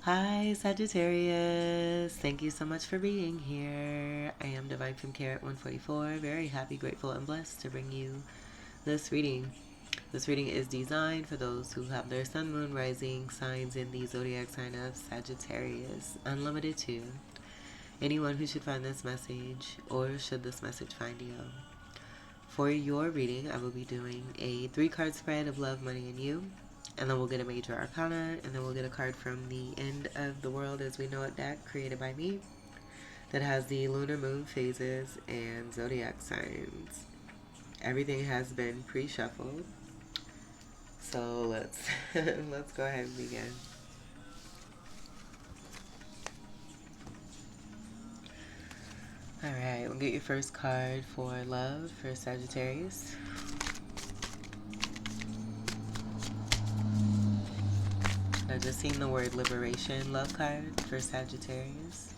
Hi, Sagittarius. Thank you so much for being here. I am Divine from Carrot 144. Very happy, grateful, and blessed to bring you this reading. This reading is designed for those who have their sun, moon, rising signs in the zodiac sign of Sagittarius. Unlimited to anyone who should find this message or should this message find you. For your reading, I will be doing a 3-card spread of love, money, and you. And then we'll get a major arcana, and then we'll get a card from the End of the World as We Know It deck, created by me, that has the lunar moon phases and zodiac signs. Everything has been pre-shuffled, so let's let's go ahead and begin. All right, we'll get your first card for love for Sagittarius. I just seen the word liberation love card for Sagittarius.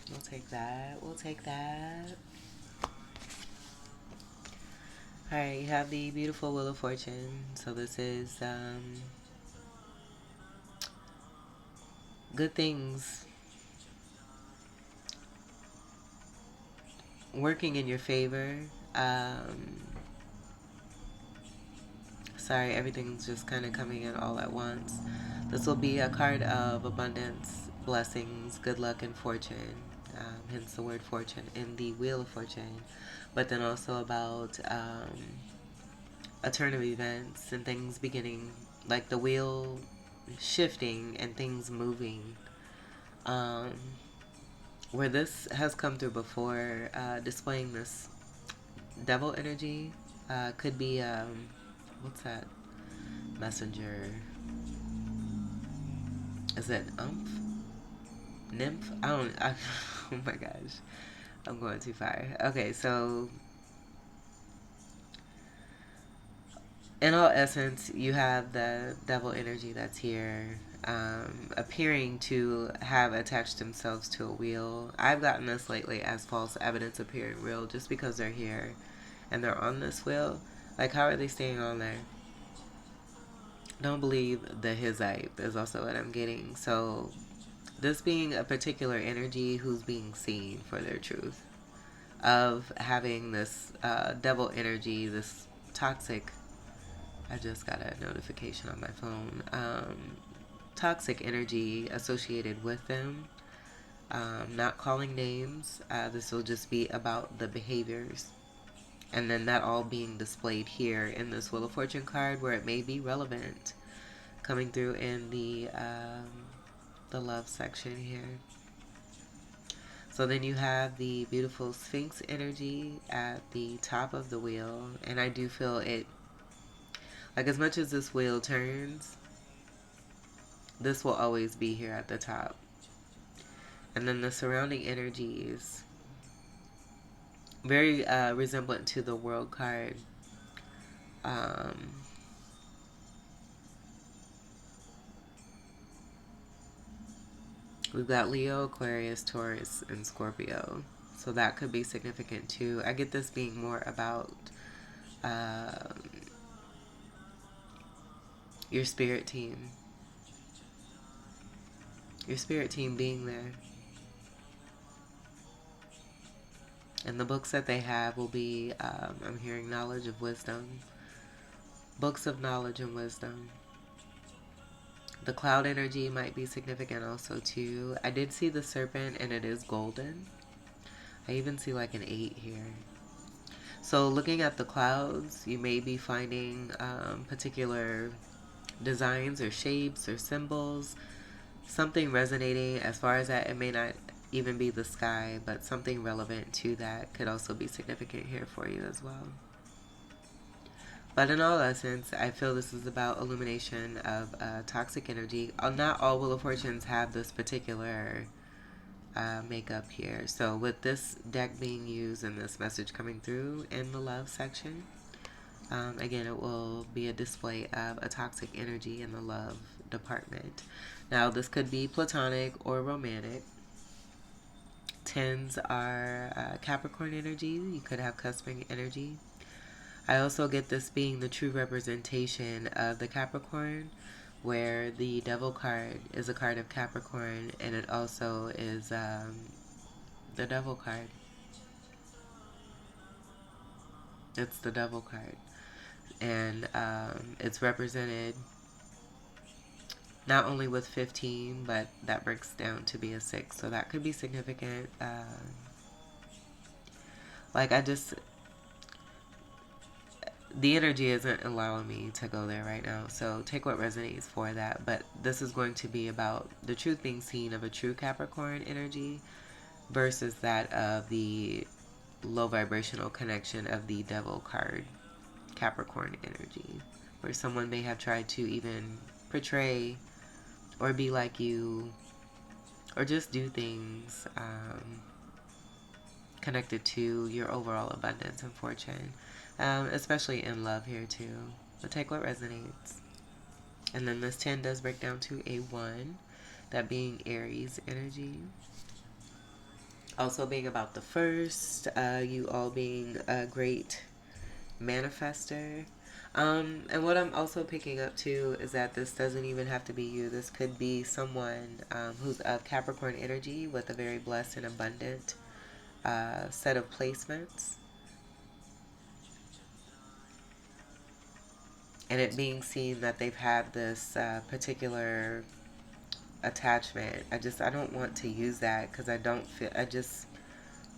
We'll take that. We'll take that. Alright, you have the beautiful Wheel of Fortune. So this is good things working in your favor. Sorry, everything's just kind of coming in all at once. This will be a card of abundance, blessings, good luck, and fortune. Hence the word fortune in the Wheel of Fortune. But then also about a turn of events and things beginning, like the wheel shifting and things moving. Where this has come through before, displaying this devil energy, could be, what's that? Messenger. Is it Nymph? Oh my gosh. I'm going too far. Okay, so in all essence, you have the devil energy that's here, appearing to have attached themselves to a wheel. I've gotten this lately as false evidence appearing real just because they're here and they're on this wheel. Like, how are they staying on there? Don't believe the Hizite is also what I'm getting. So, this being a particular energy who's being seen for their truth, of having this devil energy, this toxic. I just got a notification on my phone. Toxic energy associated with them. Not calling names. This will just be about the behaviors. And then that all being displayed here in this Wheel of Fortune card, where it may be relevant, coming through in the love section here. So then you have the beautiful Sphinx energy at the top of the wheel. And I do feel it, like, as much as this wheel turns, this will always be here at the top. And then the surrounding energies, very resemblant to the World card. We've got Leo, Aquarius, Taurus, and Scorpio. So that could be significant too. I get this being more about your spirit team. Your spirit team being there. And the books that they have will be, I'm hearing knowledge of wisdom. Books of knowledge and wisdom. The cloud energy might be significant also too. I did see the serpent and it is golden. I even see like an 8 here. So looking at the clouds, you may be finding particular designs or shapes or symbols. Something resonating as far as that. It may not even be the sky, but something relevant to that could also be significant here for you as well. But in all essence, I feel this is about illumination of toxic energy. Not all Wheel of Fortunes have this particular makeup here. So with this deck being used and this message coming through in the love section, again, it will be a display of a toxic energy in the love department. Now, this could be platonic or romantic. Tens are Capricorn energy. You could have cusping energy. I also get this being the true representation of the Capricorn, where the Devil card is a card of Capricorn, and it also is the Devil card. It's the Devil card. And it's represented not only with 15, but that breaks down to be a 6. So that could be significant. Like, the energy isn't allowing me to go there right now. So take what resonates for that. But this is going to be about the truth being seen of a true Capricorn energy versus that of the low vibrational connection of the Devil card, Capricorn energy, where someone may have tried to even portray or be like you, or just do things connected to your overall abundance and fortune, especially in love here too. But take what resonates. And then this 10 does break down to a 1, that being Aries energy. Also being about the first, you all being a great manifester. And what I'm also picking up too is that this doesn't even have to be you. This could be someone who's of Capricorn energy with a very blessed and abundant set of placements. And it being seen that they've had this particular attachment. I don't want to use that because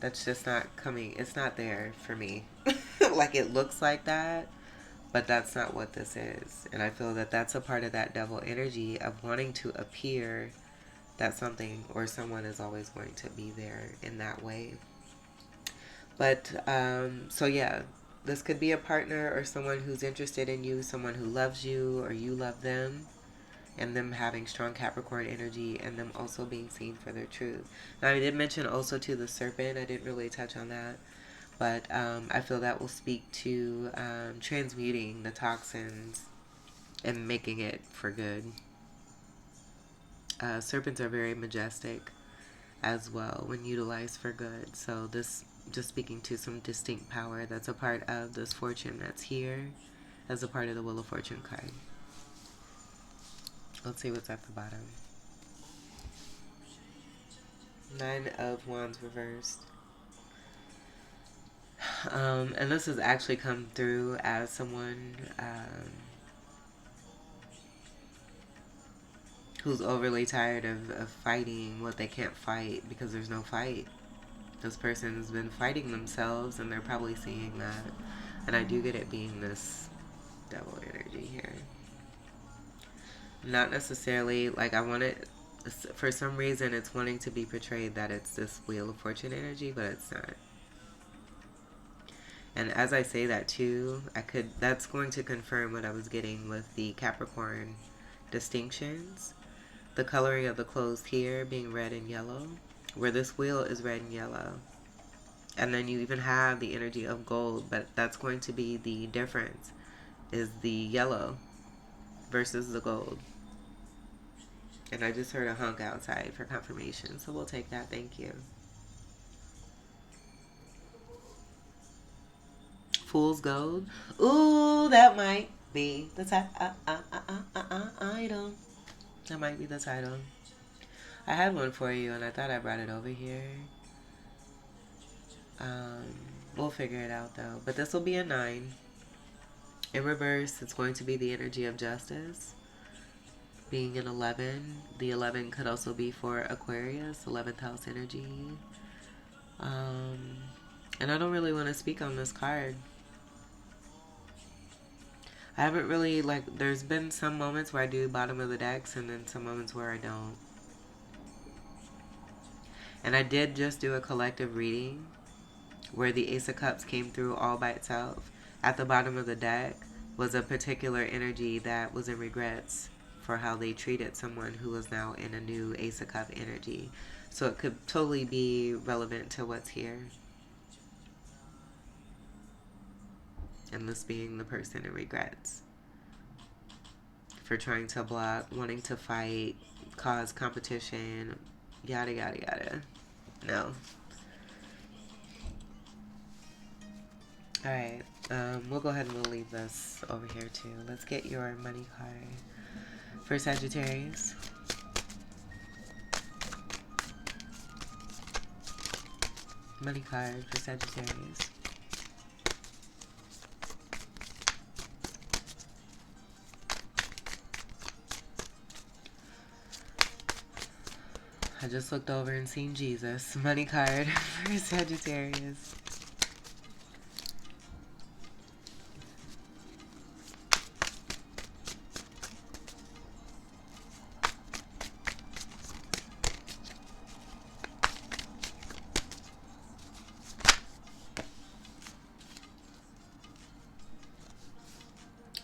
that's just not coming. It's not there for me. Like, it looks like that, but that's not what this is. And I feel that that's a part of that devil energy of wanting to appear that something or someone is always going to be there in that way. But, so yeah, this could be a partner or someone who's interested in you, someone who loves you or you love them, and them having strong Capricorn energy and them also being seen for their truth. Now, I did mention also to the serpent. I didn't really touch on that. But I feel that will speak to transmuting the toxins and making it for good. Serpents are very majestic as well when utilized for good. So this just speaking to some distinct power that's a part of this fortune that's here as a part of the Wheel of Fortune card. Let's see what's at the bottom. 9 of Wands reversed. And this has actually come through as someone who's overly tired of fighting what they can't fight because there's no fight. This person's been fighting themselves and they're probably seeing that. And I do get it being this devil energy here. Not necessarily, like, I want it, for some reason it's wanting to be portrayed that it's this Wheel of Fortune energy, but it's not. And as I say that too, that's going to confirm what I was getting with the Capricorn distinctions. The coloring of the clothes here being red and yellow, where this wheel is red and yellow. And then you even have the energy of gold, but that's going to be the difference, is the yellow versus the gold. And I just heard a honk outside for confirmation, so we'll take that. Thank you. Fool's Gold. Ooh, that might be the title. That might be the title. I had one for you, and I thought I brought it over here. We'll figure it out, though. But this will be a 9. In reverse, it's going to be the energy of justice. Being an 11. The 11 could also be for Aquarius, 11th house energy. And I don't really want to speak on this card. I haven't really, like, there's been some moments where I do bottom of the decks and then some moments where I don't. And I did just do a collective reading where the Ace of Cups came through all by itself. At the bottom of the deck was a particular energy that was in regrets for how they treated someone who was now in a new Ace of Cup energy. So it could totally be relevant to what's here. And this being the person in regrets for trying to block, wanting to fight, cause competition, yada yada yada. No. Alright, We'll go ahead and we'll leave this over here too. Let's get your money card for Sagittarius. Money card for Sagittarius. I just looked over and seen Jesus. Money card for Sagittarius.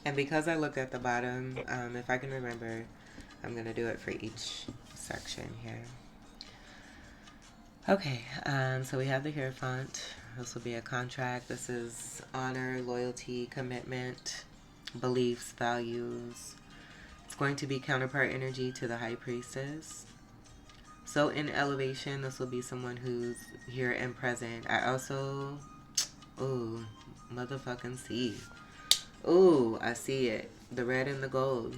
And because I looked at the bottom, if I can remember, I'm going to do it for each section here. Okay, so we have the Hierophant. This will be a contract. This is honor, loyalty, commitment, beliefs, values. It's going to be counterpart energy to the High Priestess. So in elevation, this will be someone who's here and present. I also, ooh, motherfucking see. Ooh, I see it. The red and the gold.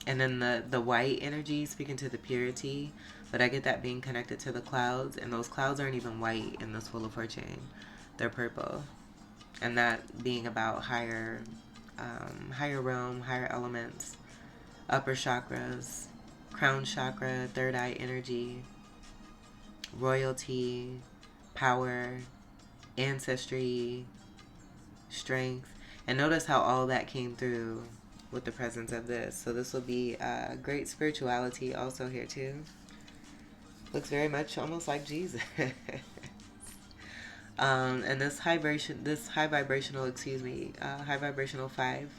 And then the white energy, speaking to the purity. But I get that being connected to the clouds. And those clouds aren't even white in this Wheel of Fortune. They're purple. And that being about higher realm, higher elements, upper chakras, crown chakra, third eye energy, royalty, power, ancestry, strength. And notice how all that came through with the presence of this. So this will be great spirituality also here too. Looks very much almost like Jesus. And this high vibrational 5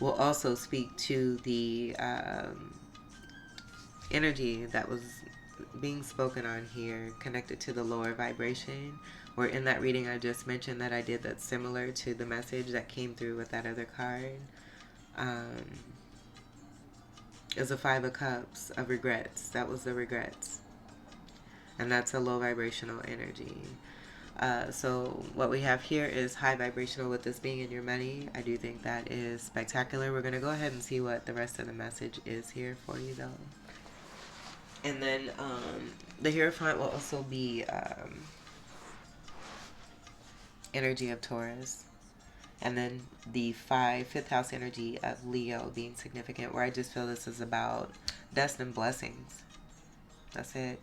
will also speak to the energy that was being spoken on here, connected to the lower vibration. Where in that reading I just mentioned that I did that's similar to the message that came through with that other card. Is a 5 of Cups of regrets. That was the regrets. And that's a low vibrational energy. So what we have here is high vibrational with this being in your money. I do think that is spectacular. We're going to go ahead and see what the rest of the message is here for you though. And then the Hierophant will also be energy of Taurus. And then the 5th house energy of Leo being significant, where I just feel this is about destined blessings. That's it.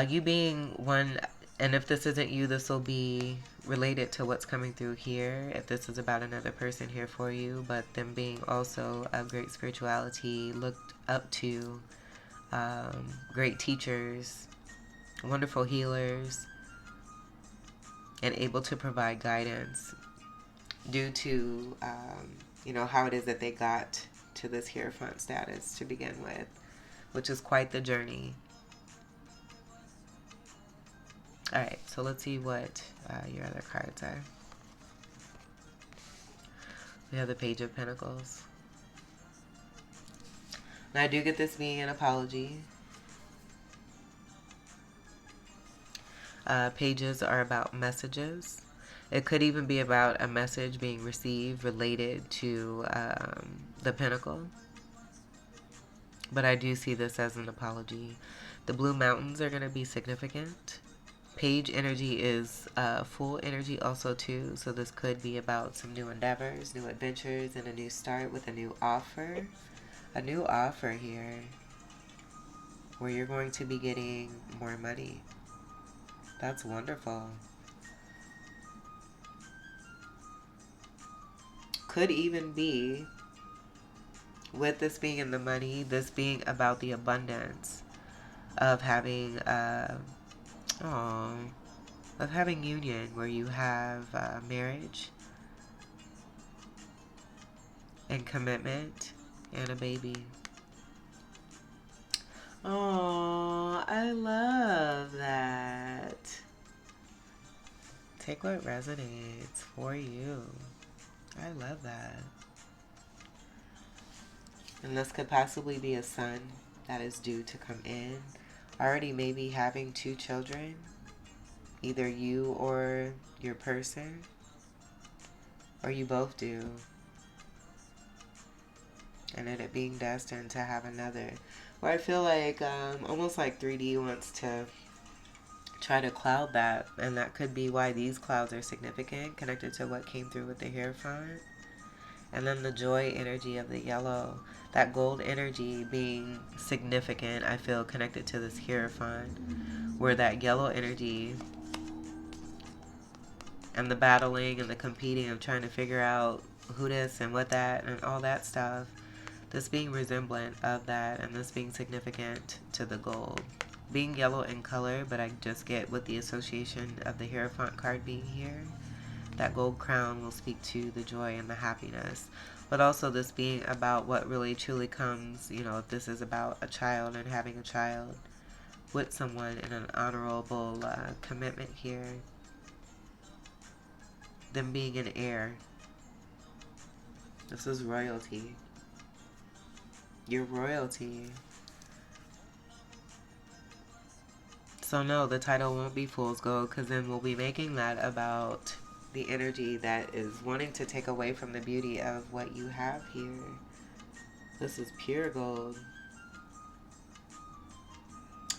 You being one, and if this isn't you, this will be related to what's coming through here. If this is about another person here for you, but them being also a great spirituality, looked up to, great teachers, wonderful healers, and able to provide guidance due to, how it is that they got to this Hierophant status to begin with, which is quite the journey. Alright, so let's see what your other cards are. We have the Page of Pentacles. Now I do get this being an apology. Pages are about messages. It could even be about a message being received related to the Pentacle. But I do see this as an apology. The Blue Mountains are going to be significant. Page energy is full energy also too. So this could be about some new endeavors, new adventures, and a new start with a new offer. A new offer here where you're going to be getting more money. That's wonderful. Could even be, with this being in the money, this being about the abundance of having, union, where you have marriage and commitment and a baby. Oh, I love that. Take what resonates for you. I love that. And this could possibly be a son that is due to come in. Already maybe having 2 children, either you or your person, or you both do. And then it being destined to have another. Where I feel like almost like 3D wants to try to cloud that, and that could be why these clouds are significant, connected to what came through with the Hierophant. And then the joy energy of the yellow, that gold energy being significant, I feel connected to this Hierophant, where that yellow energy and the battling and the competing of trying to figure out who this and what that and all that stuff, this being resemblant of that, and this being significant to the gold. Being yellow in color, but I just get with the association of the Hierophant card being here. That gold crown will speak to the joy and the happiness. But also this being about what really truly comes, you know, if this is about a child and having a child with someone in an honorable commitment here. Them being an heir. This is royalty. You're royalty. So no, the title won't be Fool's Gold, because then we'll be making that about the energy that is wanting to take away from the beauty of what you have here. This is pure gold.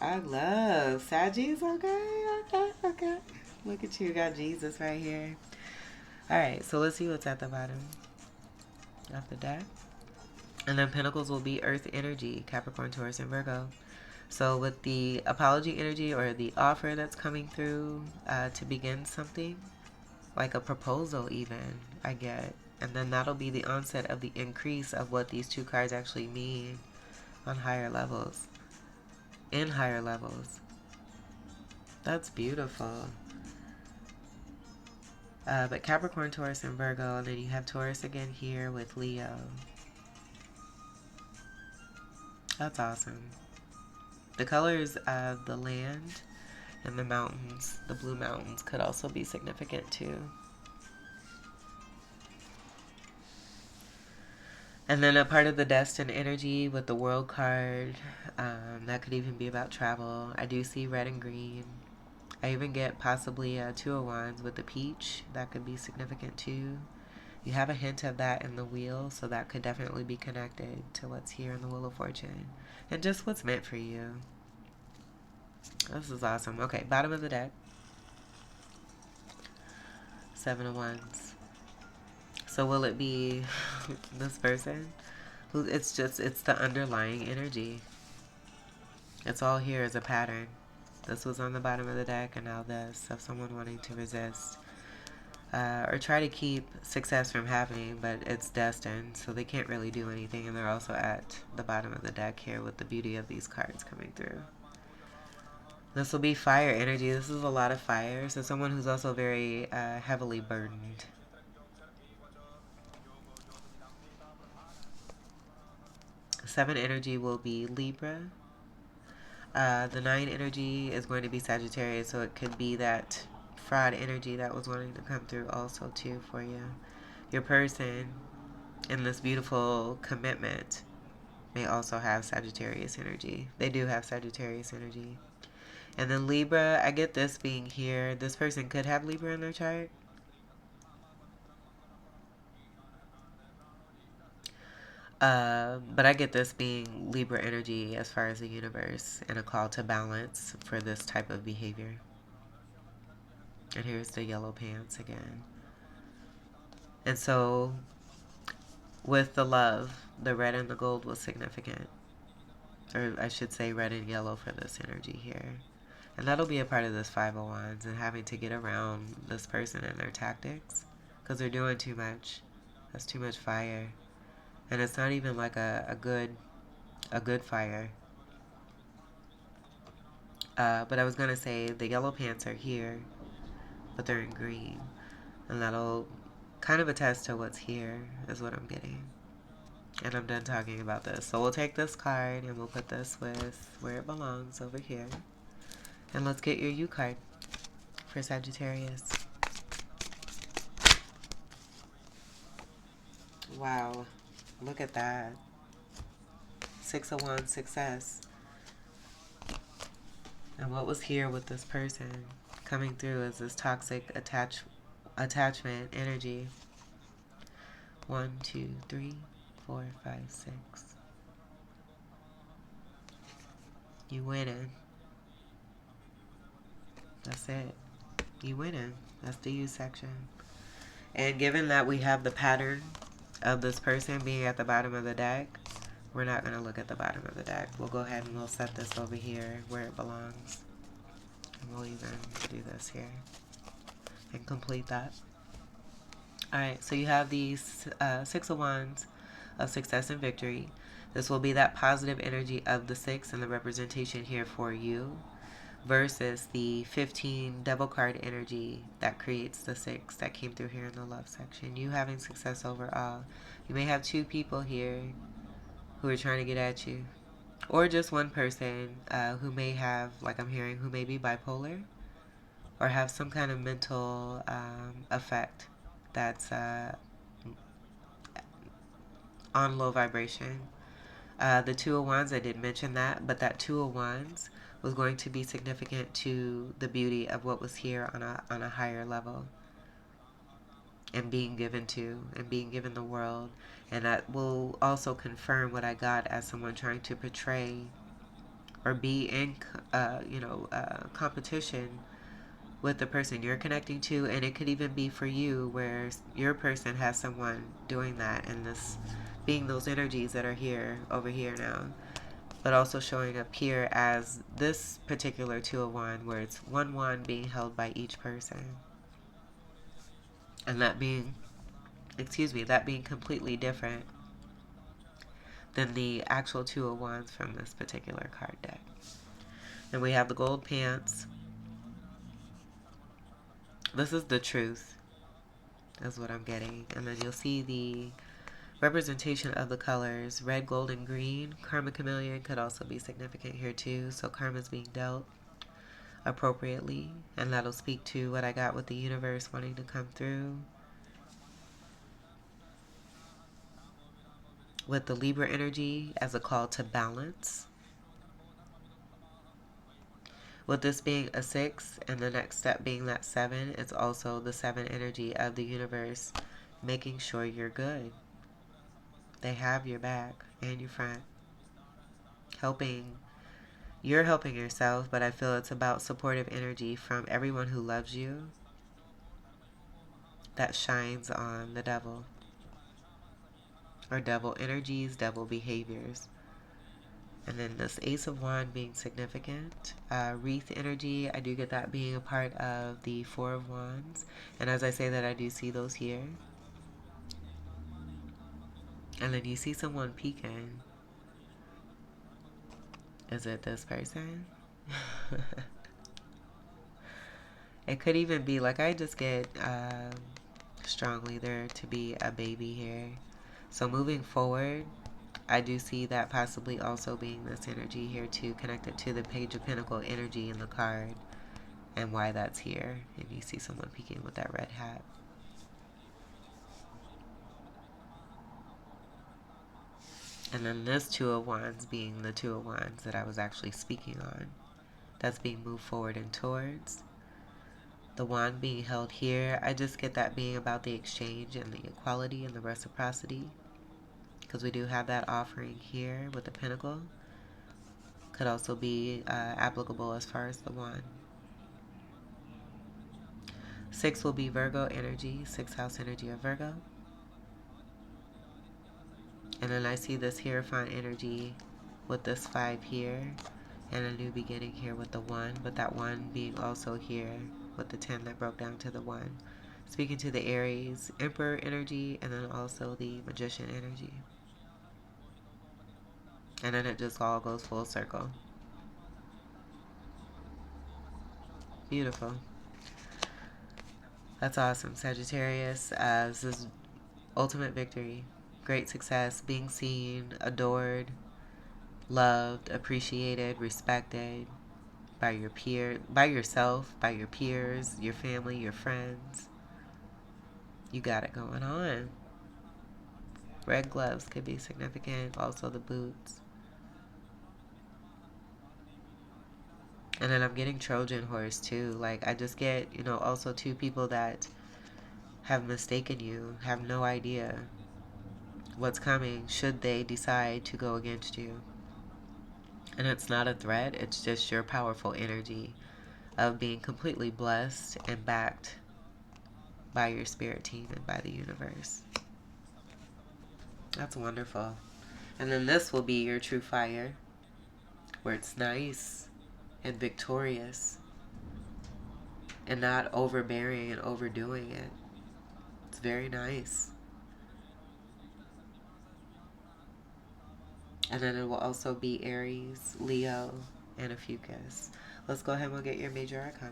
I love Saggies. Okay. Look at you, got Jesus right here. Alright, so let's see what's at the bottom of the deck. And then Pentacles will be Earth energy, Capricorn, Taurus, and Virgo. So with the apology energy or the offer that's coming through to begin something, like a proposal even, I get. And then that'll be the onset of the increase of what these 2 cards actually mean on higher levels. In higher levels. That's beautiful. But Capricorn, Taurus, and Virgo, and then you have Taurus again here with Leo. That's awesome. The colors of the land and the mountains, the blue mountains, could also be significant too. And then a part of the destined energy with the world card, that could even be about travel. I do see red and green. I even get possibly 2 of Wands with the peach. That could be significant too. You have a hint of that in the wheel, so that could definitely be connected to what's here in the Wheel of Fortune. And just what's meant for you. This is awesome. Okay, bottom of the deck. 7 of Wands. So will it be this person? It's the underlying energy. It's all here as a pattern. This was on the bottom of the deck, and now this, of someone wanting to resist. Or try to keep success from happening, but it's destined, so they can't really do anything, and they're also at the bottom of the deck here with the beauty of these cards coming through. This will be fire energy. This is a lot of fire, so someone who's also very heavily burdened. Seven energy will be Libra. The 9 energy is going to be Sagittarius, so it could be that fraud energy that was wanting to come through also too for you. Your person in this beautiful commitment may also have Sagittarius energy. They do have Sagittarius energy. And then Libra, I get this being here. This person could have Libra in their chart. But I get this being Libra energy as far as the universe and a call to balance for this type of behavior. And here's the yellow pants again. And so with the love, the red and the gold was significant. Or I should say red and yellow for this energy here. And that'll be a part of this 5 of Wands and having to get around this person and their tactics. Because they're doing too much. That's too much fire. And it's not even like a good fire. But I was going to say the yellow pants are here, but they're in green. And that'll kind of attest to what's here, is what I'm getting. And I'm done talking about this. So we'll take this card and we'll put this with where it belongs over here. And let's get your U card for Sagittarius. Wow. Look at that. Six of Wands, success. And what was here with this person coming through is this toxic attachment energy. 1, 2, 3, 4, 5, 6. You winning. That's it. You winning. That's the you section. And given that we have the pattern of this person being at the bottom of the deck, we're not going to look at the bottom of the deck. We'll go ahead and we'll set this over here where it belongs. And we'll even do this here and complete that. Alright, so you have these Six of Wands of success and victory. This will be that positive energy of the 6 and the representation here for you versus the 15 devil card energy that creates the 6 that came through here in the love section. You having success overall. You may have 2 people here who are trying to get at you, or just one person who may have, like I'm hearing, who may be bipolar or have some kind of mental effect that's on low vibration. The Two of Wands, I did mention that, but that Two of Wands was going to be significant to the beauty of what was here on a higher level and being given to and being given the world. And that will also confirm what I got as someone trying to portray or be in competition with the person you're connecting to. And it could even be for you where your person has someone doing that, and this being those energies that are here over here now, but also showing up here as this particular Two of Wands, where it's one wand being held by each person, and that being completely different than the actual Two of Wands from this particular card deck. And we have the gold pants. This is the truth, is what I'm getting. And then you'll see the representation of the colors red, gold, and green. Karma chameleon could also be significant here too. So karma's being dealt appropriately, and that'll speak to what I got with the universe wanting to come through. With the Libra energy as a call to balance. With this being a 6 and the next step being that 7, it's also the 7 energy of the universe making sure you're good. They have your back and your front. You're helping yourself, but I feel it's about supportive energy from everyone who loves you that shines on the devil. Or devil energies, devil behaviors. And then this Ace of Wands being significant. Wreath energy, I do get that being a part of the Four of Wands. And as I say that, I do see those here. And then you see someone peeking. Is it this person? It could even be, like, I just get strongly there to be a baby here. So moving forward, I do see that possibly also being this energy here too, connected to the Page of Pentacle energy in the card and why that's here. And you see someone peeking with that red hat. And then this Two of Wands being the Two of Wands that I was actually speaking on. That's being moved forward and towards. The wand being held here, I just get that being about the exchange and the equality and the reciprocity. Because we do have that offering here with the pentacle. Could also be applicable as far as the wand. 6 will be Virgo energy, 6th house energy of Virgo. And then I see this Hierophant energy with this 5 here. And a new beginning here with the 1. But that 1 being also here with the 10 that broke down to the 1. Speaking to the Aries, Emperor energy, and then also the Magician energy. And then it just all goes full circle. Beautiful. That's awesome, Sagittarius. This is ultimate victory. Great success, being seen, adored, loved, appreciated, respected by your by yourself, by your peers, your family, your friends. You got it going on. Red gloves could be significant. Also the boots. And then I'm getting Trojan horse too. Like, I just get, also two people that have mistaken you, have no idea what's coming should they decide to go against you. And it's not a threat, it's just your powerful energy of being completely blessed and backed by your spirit team and by the universe. That's wonderful. And then this will be your true fire, where it's nice and victorious and not overbearing and overdoing it. It's very nice. And then it will also be Aries, Leo, and Ophiuchus. Let's go ahead and we'll get your major arcana.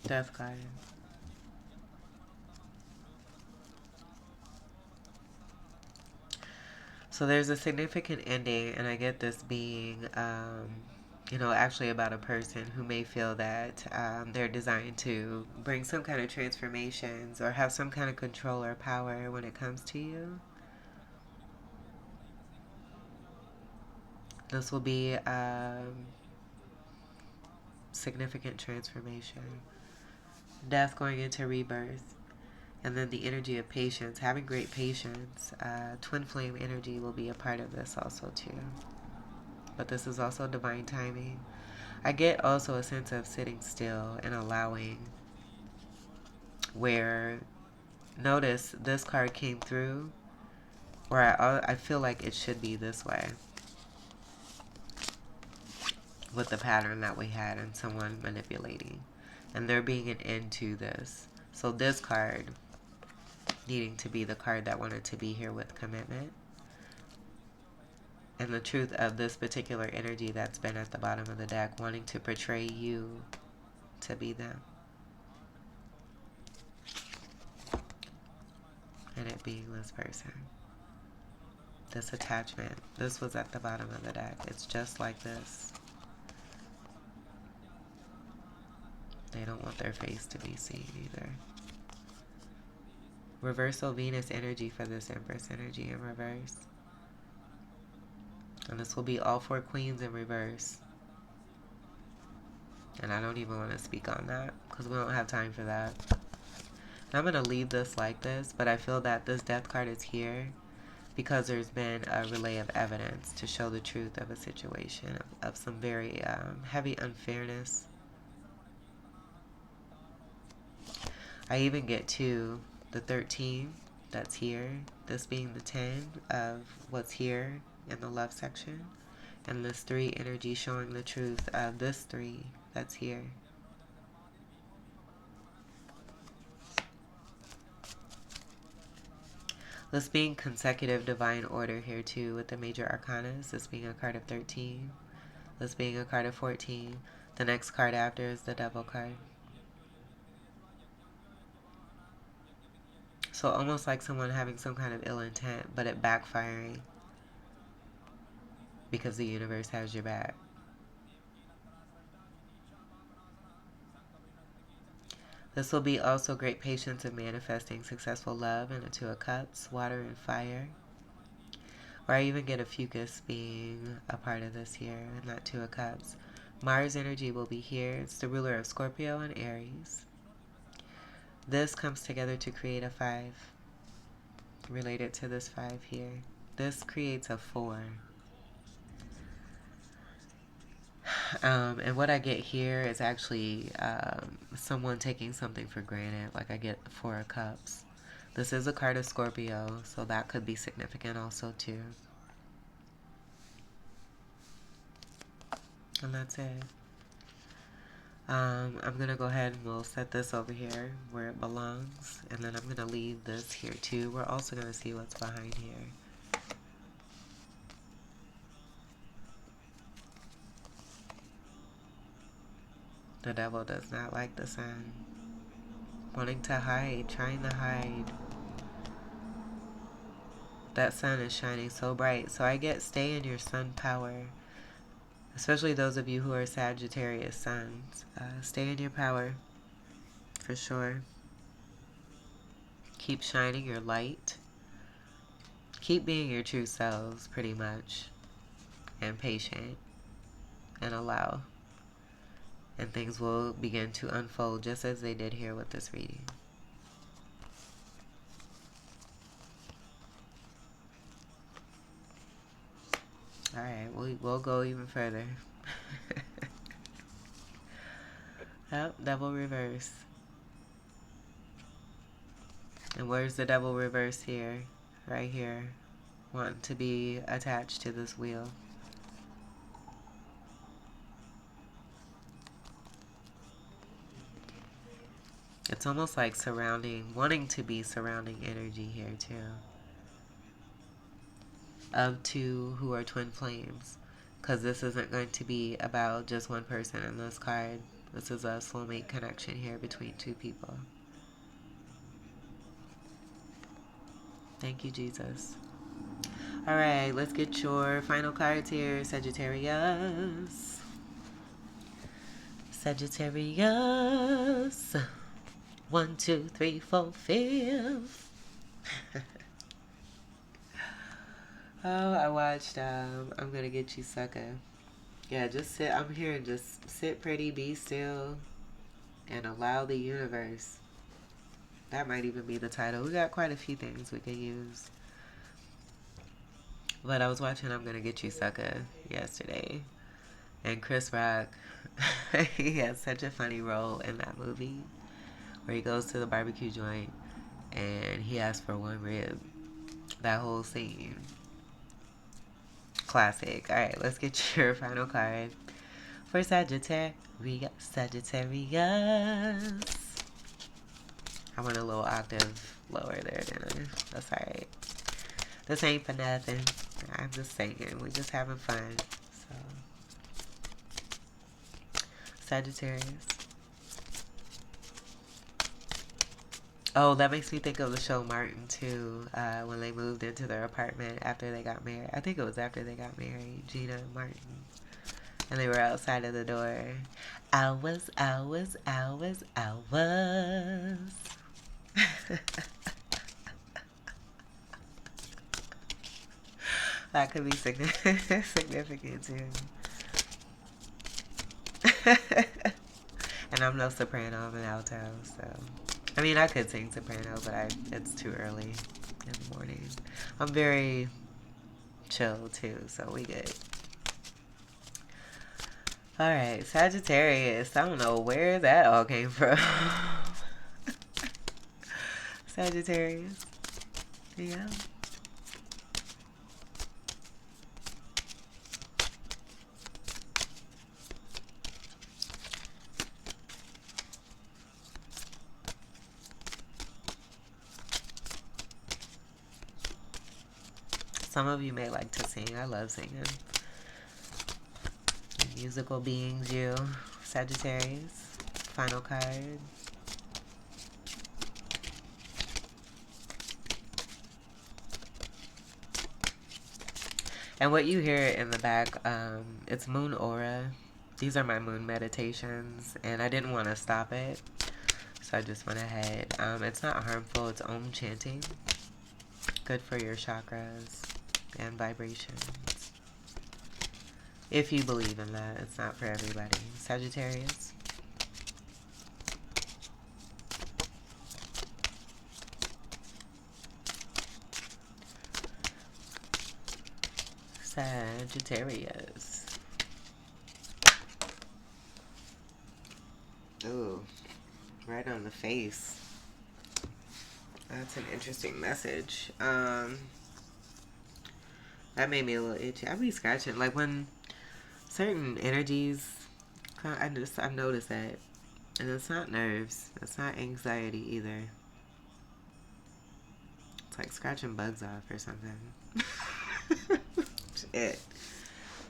Death card. So there's a significant ending, and I get this being, actually about a person who may feel that they're designed to bring some kind of transformations or have some kind of control or power when it comes to you. This will be significant transformation. Death going into rebirth. And then the energy of patience, having great patience. Twin flame energy will be a part of this also too. But this is also divine timing. I get also a sense of sitting still and allowing, where, notice this card came through where I feel like it should be this way with the pattern that we had and someone manipulating. And there being an end to this. So this card needing to be the card that wanted to be here with commitment. And the truth of this particular energy that's been at the bottom of the deck, wanting to portray you to be them. And it being this person. This attachment. This was at the bottom of the deck. It's just like this. They don't want their face to be seen either. Reversal Venus energy for this Empress energy in reverse. And this will be all four queens in reverse. And I don't even want to speak on that because we don't have time for that. And I'm going to leave this like this, but I feel that this death card is here because there's been a relay of evidence to show the truth of a situation, of some very heavy unfairness. I even get to the 13 that's here, this being the 10 of what's here in the love section, and this 3 energy showing the truth of this 3 that's here. This being consecutive divine order here too with the major arcanas, this being a card of 13, this being a card of 14. The next card after is the Devil card. So almost like someone having some kind of ill intent, but it backfiring because the universe has your back. This will be also great patience in manifesting successful love in a Two of Cups, water and fire. Or I even get Ophiuchus being a part of this here in that Two of Cups. Mars energy will be here. It's the ruler of Scorpio and Aries. This comes together to create a 5 related to this 5 here. This creates a 4. And what I get here is actually someone taking something for granted. Like I get 4 of Cups. This is a card of Scorpio, so that could be significant also too. And that's it. I'm going to go ahead and we'll set this over here where it belongs. And then I'm going to leave this here too. We're also going to see what's behind here. The devil does not like the sun. Wanting to hide, trying to hide. That sun is shining so bright. So I get stay in your sun power. Especially those of you who are Sagittarius suns. Stay in your power. For sure. Keep shining your light. keep being your true selves, pretty much, and patient, and allow. And things will begin to unfold just as they did here with this reading. Alright, we'll go even further. Yep, double reverse. And where's the double reverse here? Right here. Want to be attached to this wheel. It's almost like wanting to be surrounding energy here too. Of two who are twin flames. Because this isn't going to be about just one person in this card. This is a soulmate connection here between two people. Thank you, Jesus. Alright, let's get your final cards here, Sagittarius. Sagittarius. 1, 2, 3, 4, 5. Oh, I watched I'm Gonna Get You, Sucker. Yeah, just sit. I'm here and just sit pretty, be still, and allow the universe. That might even be the title. We got quite a few things we can use. But I was watching I'm Gonna Get You, Sucker yesterday. And Chris Rock, he has such a funny role in that movie where he goes to the barbecue joint and he asks for one rib. That whole scene. Classic. Alright, let's get your final card for Sagittarius. Sagittarius. I went a little octave lower there, didn't I? That's alright. This ain't for nothing. I'm just singing. We're just having fun. So, Sagittarius. Oh, that makes me think of the show Martin too. When they moved into their apartment after they got married. I think it was after they got married. Gina and Martin. And they were outside of the door. Hours, hours, hours, hours. That could be significant too. And I'm no soprano, I'm an alto, so. I mean, I could sing soprano, but it's too early in the morning. I'm very chill too, so we good. Alright, Sagittarius. I don't know where that all came from. Sagittarius. Yeah. Some of you may like to sing. I love singing. Musical beings, you. Sagittarius. Final card. And what you hear in the back, it's Moon Aura. These are my moon meditations, and I didn't want to stop it, so I just went ahead. It's not harmful. It's Om chanting. Good for your chakras and vibrations. If you believe in that, it's not for everybody. Sagittarius. Sagittarius. Ooh, right on the face. That's an interesting message. That made me a little itchy. I be scratching. Like when certain energies, I've noticed that. And it's not nerves. It's not anxiety either. It's like scratching bugs off or something. Shit.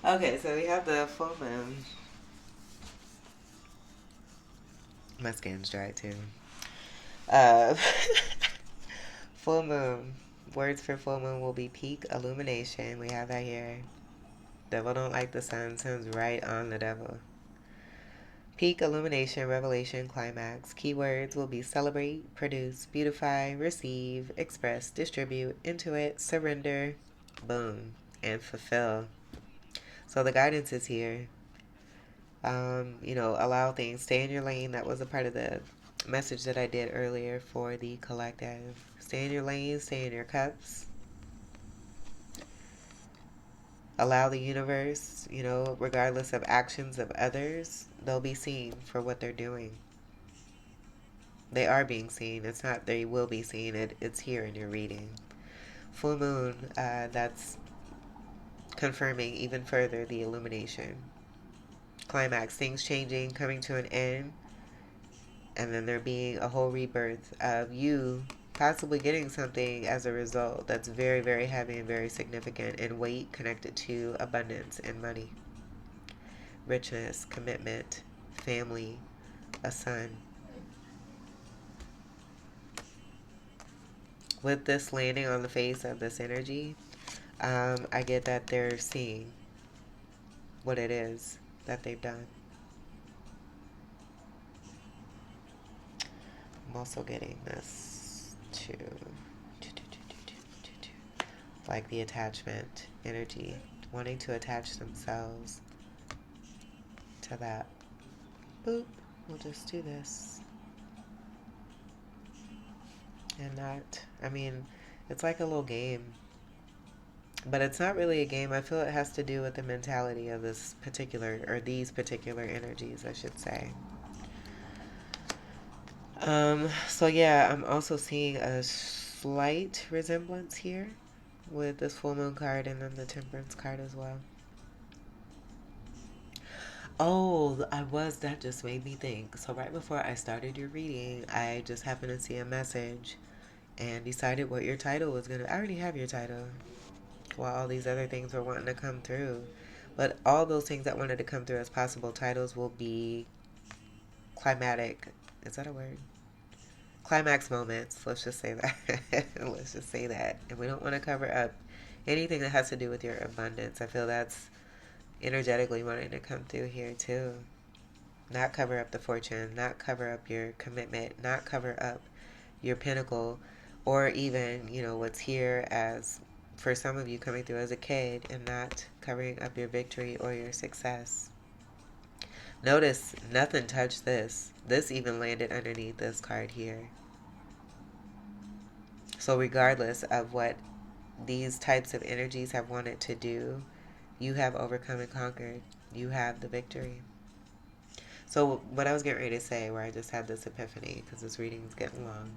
Okay, so we have the full moon. My skin's dry too. Full moon. Words for full moon will be peak illumination. We have that here. Devil don't like the sun. Sun's right on the devil. Peak, illumination, revelation, climax. Keywords will be celebrate, produce, beautify, receive, express, distribute, intuit, surrender, boom, and fulfill. So the guidance is here. Allow things, stay in your lane. That was a part of the message that I did earlier for the collective. Stay in your lane, stay in your cups. Allow the universe, regardless of actions of others, they'll be seen for what they're doing. They are being seen. It's not they will be seen. It's here in your reading. Full moon, that's confirming even further the illumination. Climax, things changing, coming to an end, and then there being a whole rebirth of you possibly getting something as a result that's very, very heavy and very significant in weight, connected to abundance and money, richness, commitment, family, a son. With this landing on the face of this energy, I get that they're seeing what it is that they've done. I'm also getting this too, like the attachment energy, wanting to attach themselves to that. Boop. We'll just do this. And that, it's like a little game. But it's not really a game. I feel it has to do with the mentality of this particular, or these particular energies, I should say. So yeah, I'm also seeing a slight resemblance here with this full moon card and then the temperance card as well. Oh, that just made me think. So right before I started your reading, I just happened to see a message and decided what your title was going to, I already have your title while all these other things were wanting to come through. But all those things that wanted to come through as possible titles will be climatic. Is that a word? Climax moments. Let's just say that. Let's just say that. And we don't want to cover up anything that has to do with your abundance. I feel that's energetically wanting to come through here too. Not cover up the fortune, not cover up your commitment, not cover up your pinnacle, or even, what's here as for some of you coming through as a kid and not covering up your victory or your success. Notice nothing touched this. This even landed underneath this card here. So regardless of what these types of energies have wanted to do, you have overcome and conquered. You have the victory. So what I was getting ready to say, where I just had this epiphany, because this reading is getting long,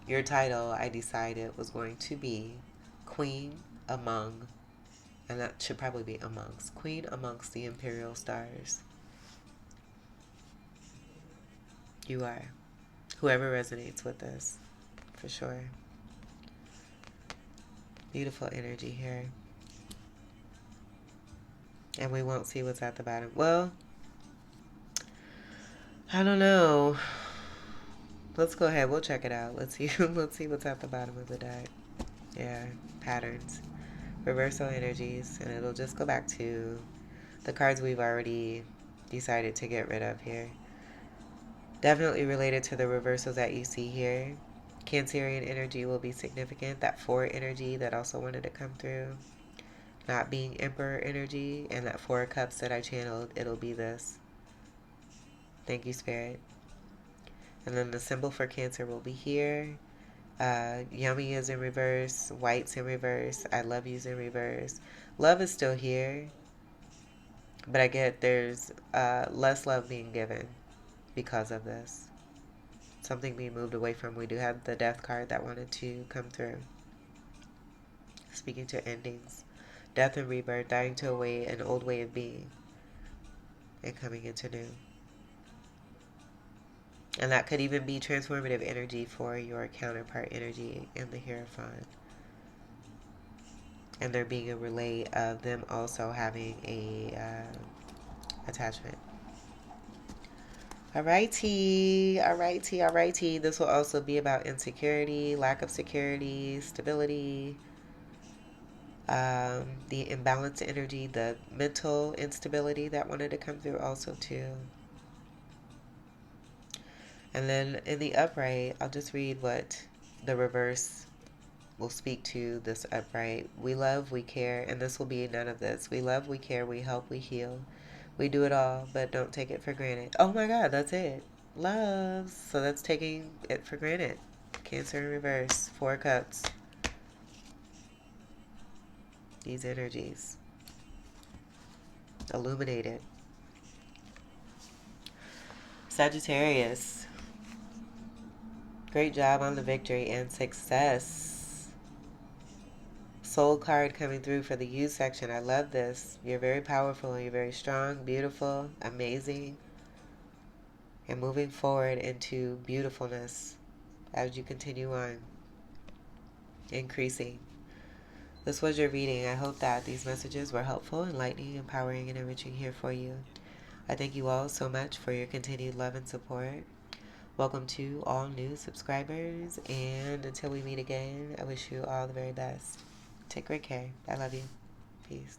your title, I decided, was going to be Queen Among, and that should probably be amongst, Queen amongst the Imperial stars. You are. Whoever resonates with this, for sure. Beautiful energy here. And we won't see what's at the bottom. Well, I don't know. Let's go ahead. We'll check it out. Let's see. Let's see what's at the bottom of the deck. Yeah, patterns, reversal energies, and it'll just go back to the cards we've already decided to get rid of here. Definitely related to the reversals that you see here. Cancerian energy will be significant. That 4 energy that also wanted to come through. Not being Emperor energy, and that 4 cups that I channeled, it'll be this. Thank you, Spirit. And then the symbol for Cancer will be here. Yummy is in reverse. White's in reverse. I love you's in reverse. Love is still here. But I get there's less love being given because of this. Something being moved away from. We do have the Death card that wanted to come through. Speaking to endings. Death and rebirth. Dying to an old way of being. And coming into new. And that could even be transformative energy for your counterpart energy in the Hierophant. And there being a relay of them also having a attachment. Alrighty, alrighty, alrighty. This will also be about insecurity, lack of security, stability. The imbalanced energy, the mental instability that wanted to come through also too. And then in the upright, I'll just read what the reverse will speak to this upright. We love, we care, and this will be none of this. We love, we care, we help, we heal. We do it all, but don't take it for granted. Oh my God, that's it. Love. So that's taking it for granted. Cancer in reverse. 4 cups. These energies. Illuminated. Sagittarius. Great job on the victory and success. Soul card coming through for the you section. I love this. You're very powerful. You're very strong, beautiful, amazing, and moving forward into beautifulness as you continue on increasing. This was your reading. I hope that these messages were helpful, enlightening, empowering, and enriching here for you. I thank you all so much for your continued love and support. Welcome to all new subscribers, and until we meet again, I wish you all the very best. Take great care. I love you. Peace.